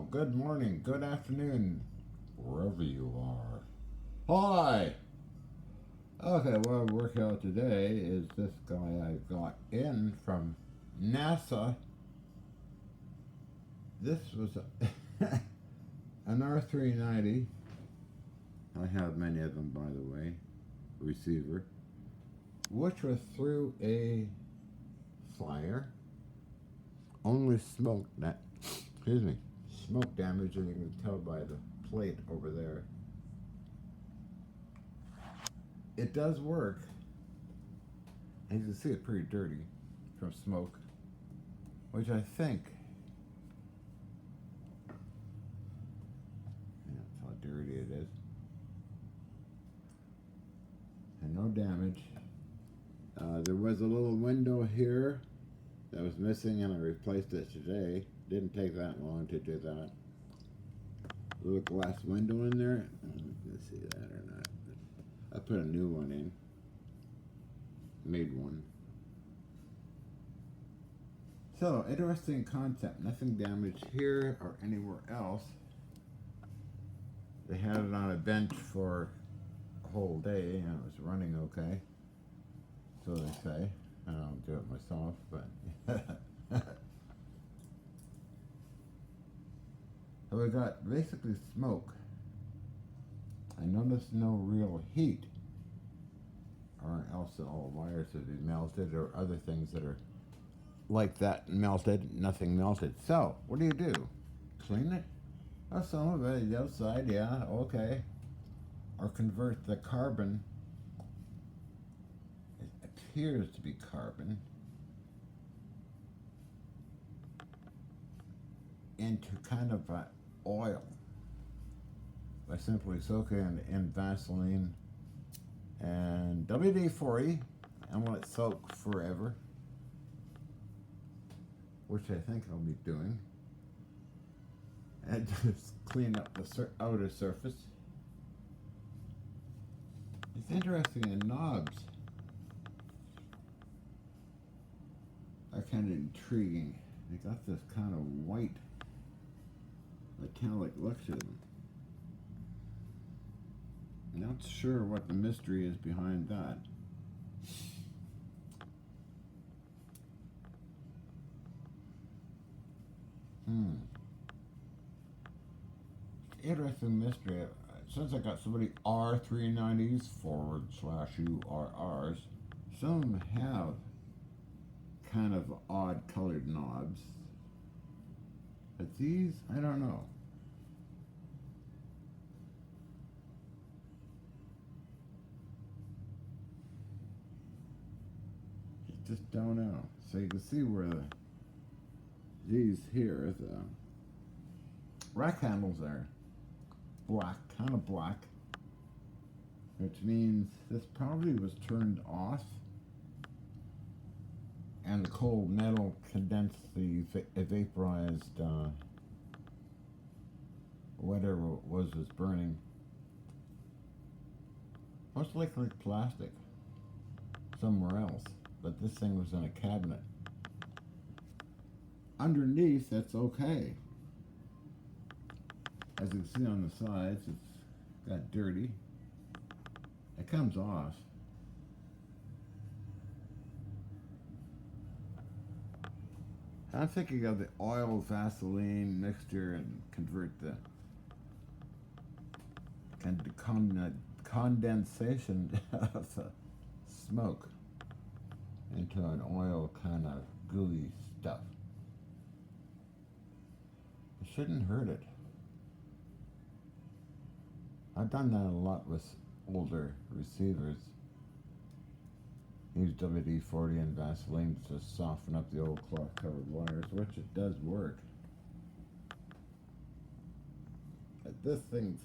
good morning, good afternoon, wherever you are. Hi! Okay, what I'm working out today is this guy I got in from NASA. This was an R390. I have many of them, by the way, receiver, which was through a fire. Only smoke that, excuse me, smoke damage, and you can tell by the plate over there. It does work. As you can see, it's pretty dirty from smoke, which I think, that's how dirty it is. And no damage. There was a little window here that was missing, and I replaced it today. Didn't take that long to do that. Little glass window in there. I don't know if you can see that or not. I put a new one in. Made one. So, interesting concept. Nothing damaged here or anywhere else. They had it on a bench for a whole day, and it was running okay. So they say. I don't do it myself, but so we got basically smoke. I noticed no real heat, or else all wires would be melted, or other things that are like that melted. Nothing melted. So what do? Clean it? Oh, some of it, the outside, yeah, okay. Or convert the carbon. It appears to be carbon into kind of oil by simply soaking it in Vaseline and WD-40 and let it soak forever, which I think I'll be doing, and just clean up the outer surface. It's interesting, the knobs are kind of intriguing. They got this kind of white metallic look to them. Not sure what the mystery is behind that. Interesting mystery. Since I got so many R390s /URRs, some have kind of odd colored knobs. But these, I don't know. Just don't know. So you can see where these here, the rack handles are black, kind of black, which means this probably was turned off, and the cold metal condensed the vaporized whatever it was burning. Most likely plastic somewhere else, but this thing was in a cabinet. Underneath, that's okay. As you can see on the sides, it's got dirty. It comes off. I'm thinking of the oil Vaseline mixture and convert the condensation of the smoke into an oil kind of gooey stuff. It shouldn't hurt it. I've done that a lot with older receivers. Use WD-40 and Vaseline to soften up the old cloth-covered wires, which it does work. But this thing's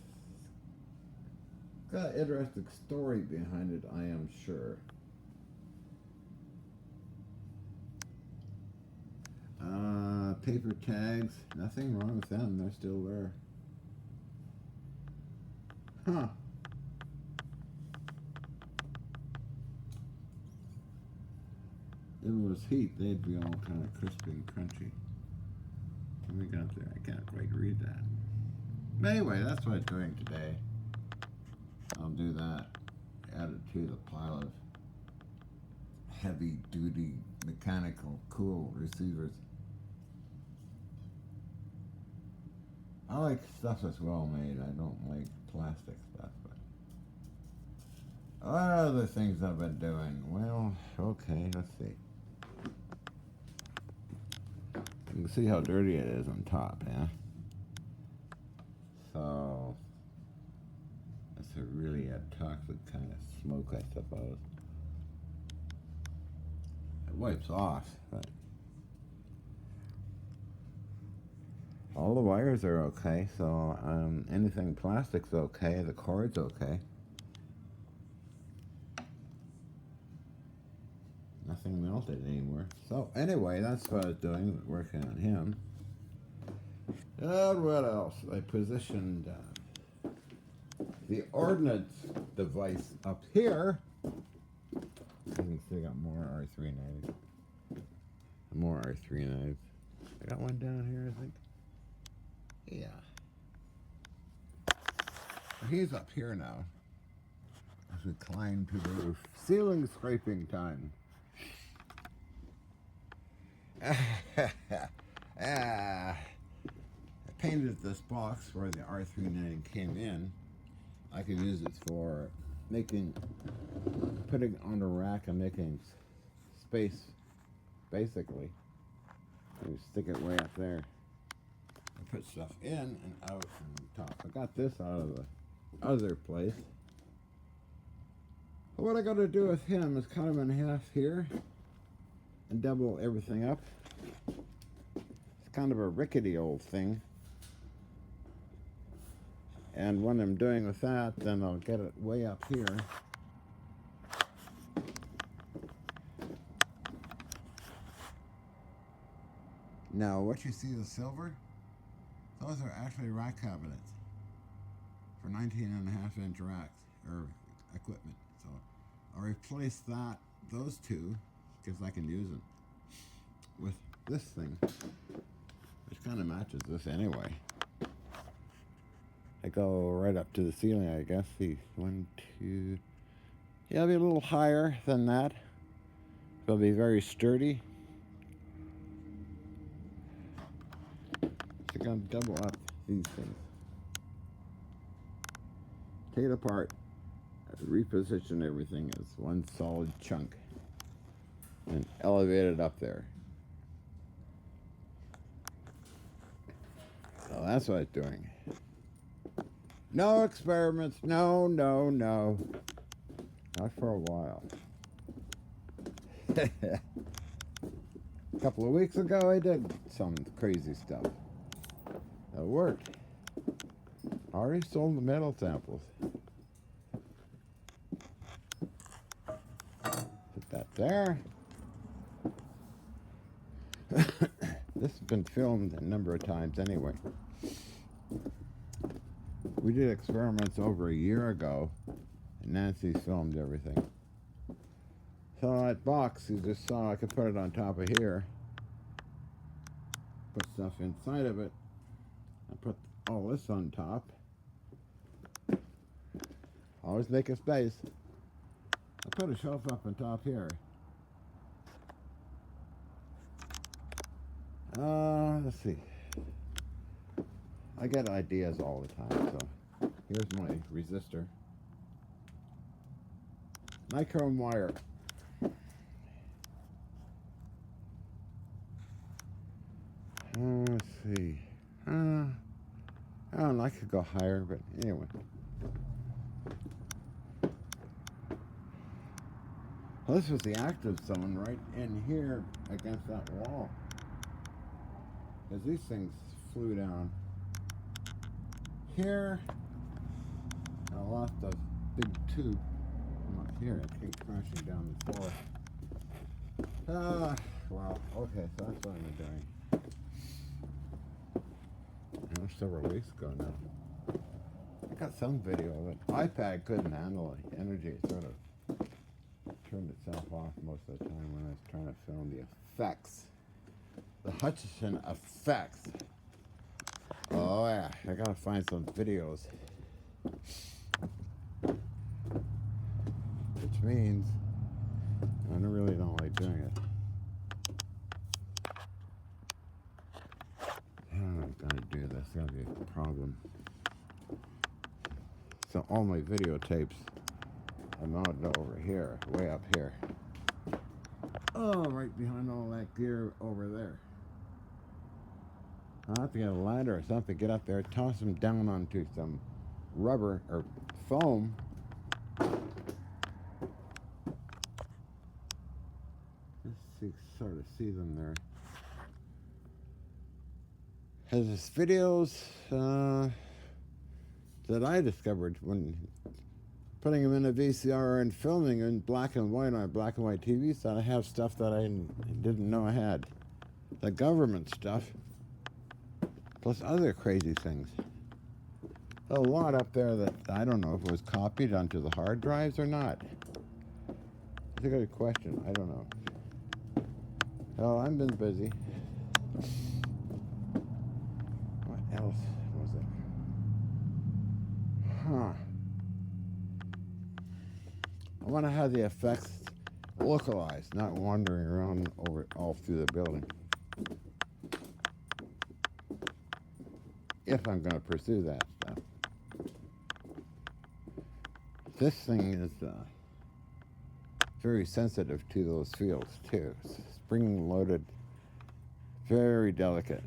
got an interesting story behind it, I am sure. Paper tags, nothing wrong with them, they're still there. Huh. If it was heat, they'd be all kind of crispy and crunchy. We got there. I can't quite read that. But anyway, that's what I'm doing today. I'll do that. Add it to the pile of heavy-duty mechanical cool receivers. I like stuff that's well made. I don't like plastic stuff. But what other things I've been doing? Well, okay, let's see. You can see how dirty it is on top, yeah? So, that's really a toxic kind of smoke, I suppose. It wipes off, but all the wires are okay, so anything plastic's okay, the cord's okay. Nothing melted anymore. So anyway, that's what I was doing, working on him. And what else? I positioned the ordnance device up here. You can see I got more R3 knives. More R3 knives. I got one down here, I think. Yeah. He's up here now. As we climb to the roof. Ceiling scraping time. I painted this box where the R390 came in. I could use it for putting on a rack and making space, basically. You stick it way up there. I put stuff in and out from the top. I got this out of the other place. What I got to do with him is cut him in half here and double everything up. It's kind of a rickety old thing. And when I'm doing with that, then I'll get it way up here. Now, what you see the silver, those are actually rack cabinets for 19.5-inch racks, or equipment. So I'll replace those two, because I can use them, with this thing, which kind of matches this anyway. I go right up to the ceiling, I guess. See, 1, 2. Yeah, it'll be a little higher than that. It'll be very sturdy. So I'm going to double up these things. Take it apart, reposition everything as one solid chunk, and elevate it up there. So that's what I'm doing. No experiments. No. Not for a while. A couple of weeks ago, I did some crazy stuff. It worked. I already sold the metal samples. Put that there. This has been filmed a number of times anyway. We did experiments over a year ago, and Nancy filmed everything. So that box, you just saw, I could put it on top of here, put stuff inside of it, and put all this on top. Always make a space. I put a shelf up on top here. Let's see. I get ideas all the time, so here's my resistor. Nichrome wire. Let's see. I don't know, I could go higher, but anyway. Well, this was the active zone right in here against that wall. Because these things flew down here. I lost a big tube from up here. It came crashing down the floor. Well, okay, so that's what I'm doing. That was several weeks ago now. I got some video of it. iPad couldn't handle the energy. It sort of turned itself off most of the time when I was trying to film the effects. The Hutchison effects. yeah, I gotta find some videos. Which means I really don't like doing it. I'm gonna do this. It's gonna be a problem. So all my videotapes are mounted over here, way up here. Oh, right behind all that gear over there. I'll have to get a ladder or something, get up there, toss them down onto some rubber or foam. Let's see, sort of see them there. Has this videos that I discovered when putting them in a VCR and filming in black and white on a black and white TV, so I have stuff that I didn't know I had. The government stuff, plus other crazy things. A lot up there that I don't know if it was copied onto the hard drives or not. It's a good question. I don't know. Oh, I've been busy. What else was it? Huh. I want to have the effects localized, not wandering around over all through the building. If I'm going to pursue that stuff. This thing is very sensitive to those fields too. Spring loaded, very delicate.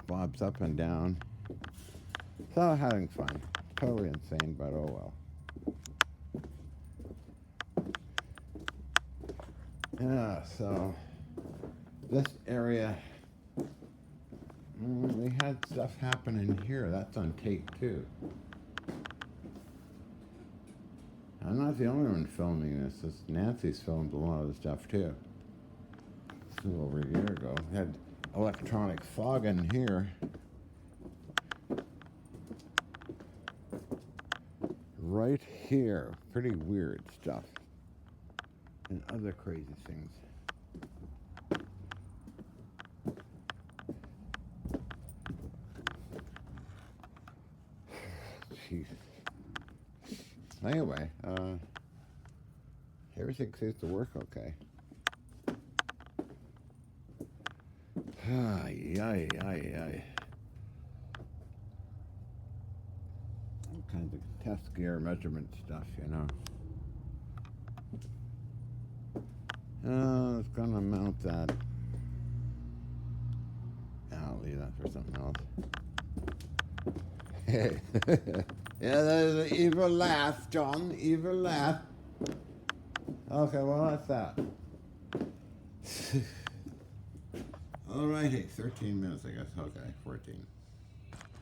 Bobs up and down. So having fun. Totally insane, but oh well. Yeah, so this area, we had stuff happening here. That's on tape too. I'm not the only one filming this. Nancy's filmed a lot of the stuff too. This was over a year ago. We had electronic fog in here. Right here. Pretty weird stuff. And other crazy things. Jeez. Anyway, everything seems to work okay. Ay, ay, ay, ay. All kinds of test gear measurement stuff, you know. It's gonna mount that. I'll leave that for something else. Hey. Yeah, there's an evil laugh, John. Evil laugh. Okay, well, that's that. Alrighty, 13 minutes, I guess. Okay, 14.